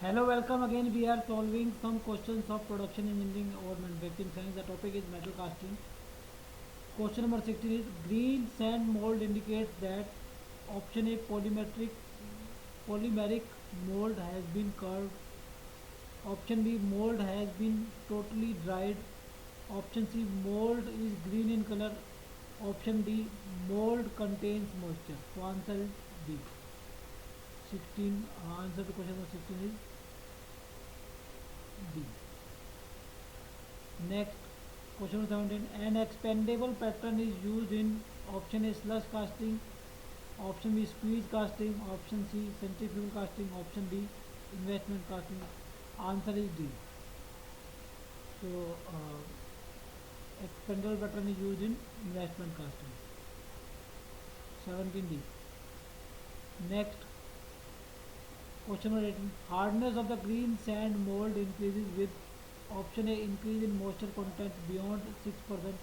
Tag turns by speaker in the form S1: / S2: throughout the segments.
S1: Hello, welcome again. We are solving some questions of production engineering or manufacturing science. The topic is metal casting. Question number 16 is green sand mold indicates that option A polymeric mold has been curved. Option B mold has been totally dried. Option C mold is green in color. Option D mold contains moisture. So answer is D. 16 answer to question number 16 is D. Next, question number 17. An expandable pattern is used in option A slush casting, option B squeeze casting, option C centrifugal casting, option D investment casting. Answer is D. So, expandable pattern is used in investment casting. 17D. Next, question number 18. Hardness of the green sand mold increases with option A increase in moisture content beyond 6%.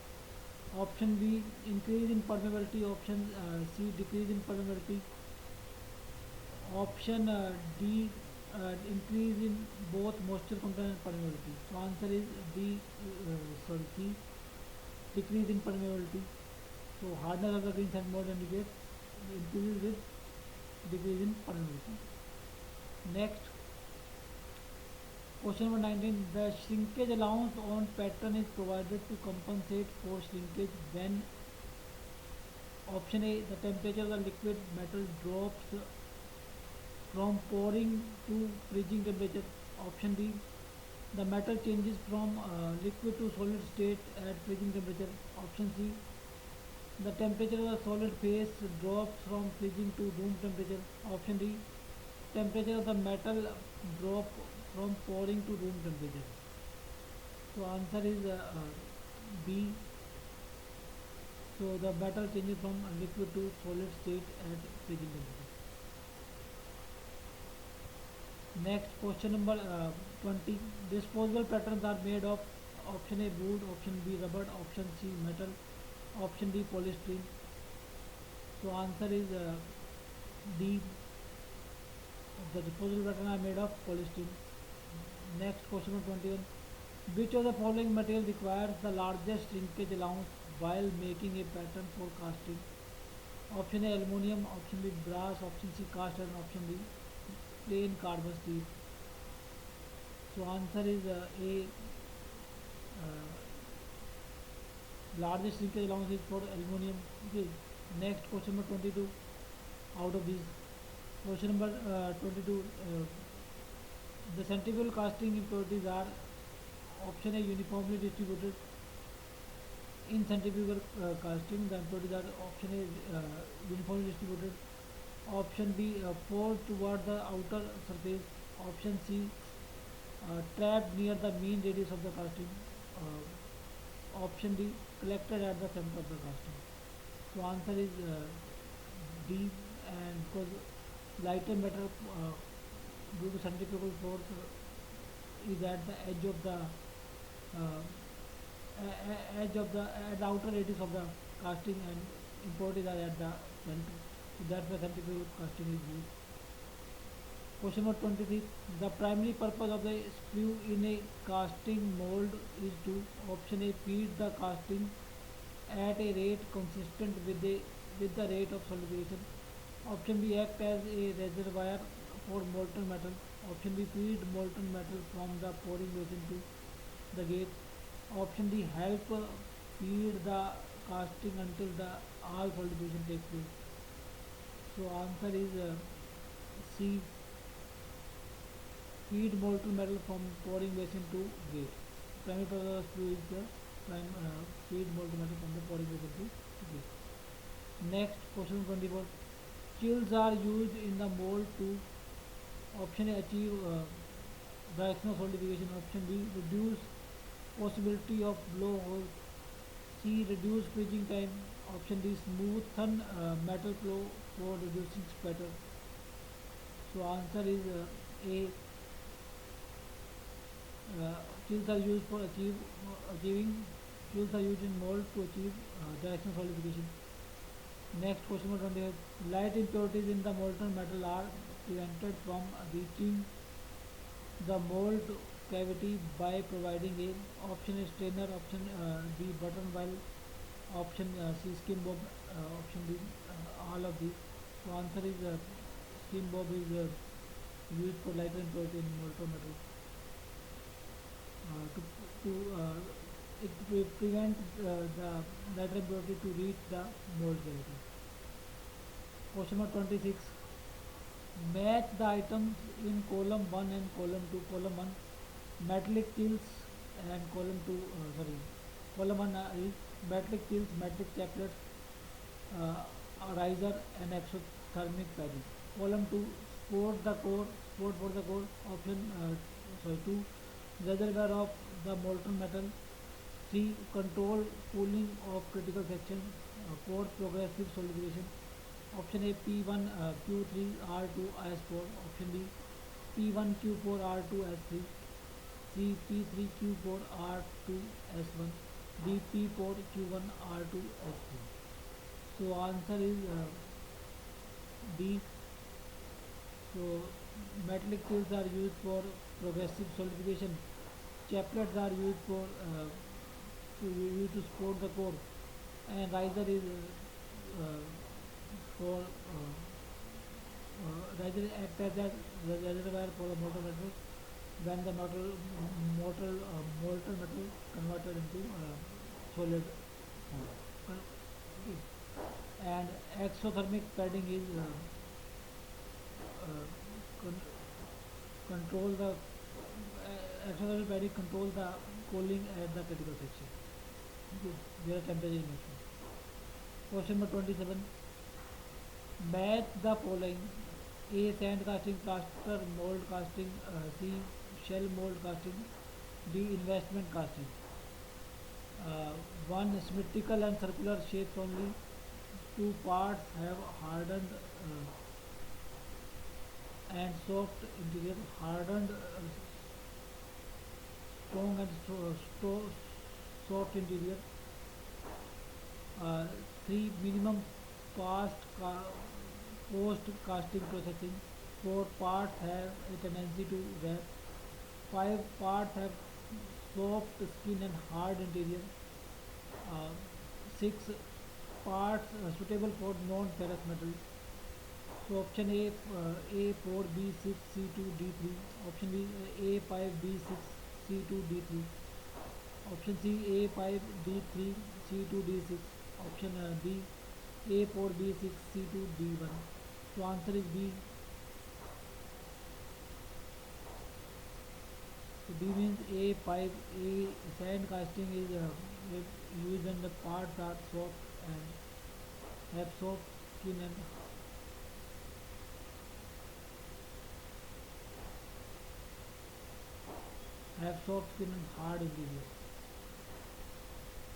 S1: Option B increase in permeability. Option C decrease in permeability. Option D increase in both moisture content and permeability. So answer is D. C, decrease in permeability. So hardness of the green sand mold indicates increases with decrease in permeability. Next, question number 19. The shrinkage allowance on pattern is provided to compensate for shrinkage when option A the temperature of the liquid metal drops from pouring to freezing temperature. Option B the metal changes from liquid to solid state at freezing temperature. Option C the temperature of the solid phase drops from freezing to room temperature. Option D temperature of the metal drop from pouring to room temperature. So answer is B. So the metal changes from liquid to solid state at freezing temperature. Next, question number 20. Disposable patterns are made of option A wood, option B rubber, option C metal, option D polystyrene. So answer is D. The disposable pattern are made of polystyrene. Next, question number 21. Which of the following material requires the largest shrinkage allowance while making a pattern for casting? Option A aluminium, option B brass, option C cast iron, option D plain carbon steel. So answer is A. Largest shrinkage allowance is for aluminium. Okay. Next, question number 22. Out of these, question number 22. The centrifugal casting impurities are option A uniformly distributed. In centrifugal casting, the impurities are option A uniformly distributed. Option B fall toward the outer surface. Option C trapped near the mean radius of the casting. Option D collected at the center of the casting. So answer is D, and because lighter matter due to centrifugal force is at the edge of the at the outer radius of the casting, and impurities are at the center. So that's why centrifugal casting is used. Question number 23. The primary purpose of the screw in a casting mold is to option A feed the casting at a rate consistent with the rate of solidification. Option B act as a reservoir for molten metal. Option B feed molten metal from the pouring basin to the gate. Option D help feed the casting until the all solidification takes place. So answer is C, feed molten metal from pouring basin to gate. Primary purpose of the screw is the feed molten metal from the pouring basin to gate. Next, question 24. Chills are used in the mold to option A achieve directional solidification. Option B reduce possibility of blowhole. C reduce freezing time. Option D smoothen metal flow for reducing spatter. So answer is A. Chills are used for achieving. Chills are used in mold to achieve directional solidification. Next, question number 28. Light impurities in the molten metal are prevented from reaching the mold cavity by providing a option A strainer, option B button valve, option C skin bob, option D all of these. So answer is skin bob is used for lighter impurity in molten metal to it will prevent the lighter impurity to reach the mold cavity. Question number 26. Match the items in column 1 and column 2. Column 1 metallic tills and column 2 column 1 is metallic tills, metallic chaplets, a riser and exothermic padding. Column 2 sport the core, sport for the core, option 2 reservoir of the molten metal, 3 control cooling of critical section, 4 progressive solidification. Option A P1 Q3 R2 S4. Option B P1 Q4 R2 S3. C P3 Q4 R2 S1. D P4 Q1 R2 S3. So answer is D. So metallic tills are used for progressive solidification. Chaplets are used for used to support the core, and riser is uh, for riser act as a reservoir for the molten metal when the molten metal converted into solid form. And exothermic padding is uh, con- control the exothermic padding control the cooling at the critical section. Okay. There are temperature information. Question number 27. Match the following: A. Sand casting, plaster mold casting, C. Shell mold casting, D. Investment casting. Uh, 1. Symmetrical and circular shapes only. 2 parts have hardened and soft interior. Hardened, strong and soft interior. Uh, 3. Minimum past post casting processing. 4 parts have a tendency to wrap. 5 parts have soft skin and hard interior. Uh, 6 parts suitable for non-ferrous metal. So option A A4 B6 C2 D3. Option B A5 B6 C2 D3. Option C A5 D3 C2 D6. Option D A4 B6 C2 D1. So answer is B. So B means A5. A sand casting is used when the parts are soft and have soft skin and hard interior.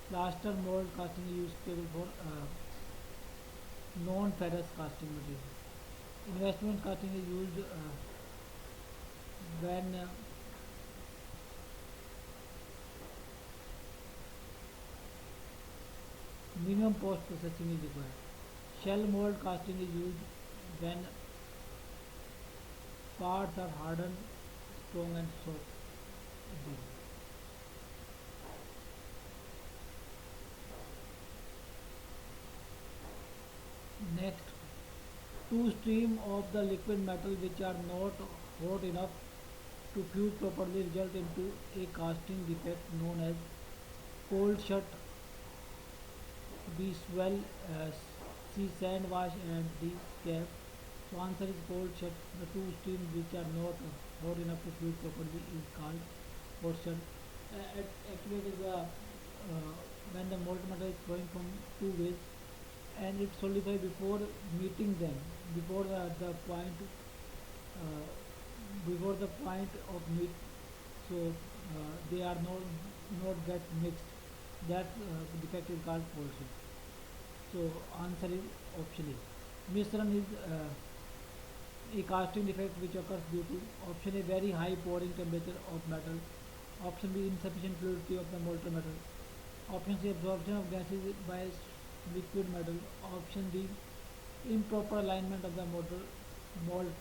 S1: Plaster mold casting is used for non-ferrous casting material. Investment casting is used when minimum post processing is required. Shell mold casting is used when parts are hardened, strong and soft. Next, two streams of the liquid metal which are not hot enough to fuse properly result into a casting defect known as cold shut, B swell, C sand wash and D cap. So answer is cold shut. The two streams which are not hot enough to fuse properly is called cold shut. Actually, it is when the molten metal is flowing from two ways and it solidifies before meeting them, before the point, uh, before the point of meet. So they are not get mixed. That defect is called cold shut. So answer is option A. Mishran is a casting defect which occurs due to option A very high pouring temperature of metal, option B insufficient fluidity of the molten metal, option C absorption of gases by liquid metal, option D improper alignment of the mold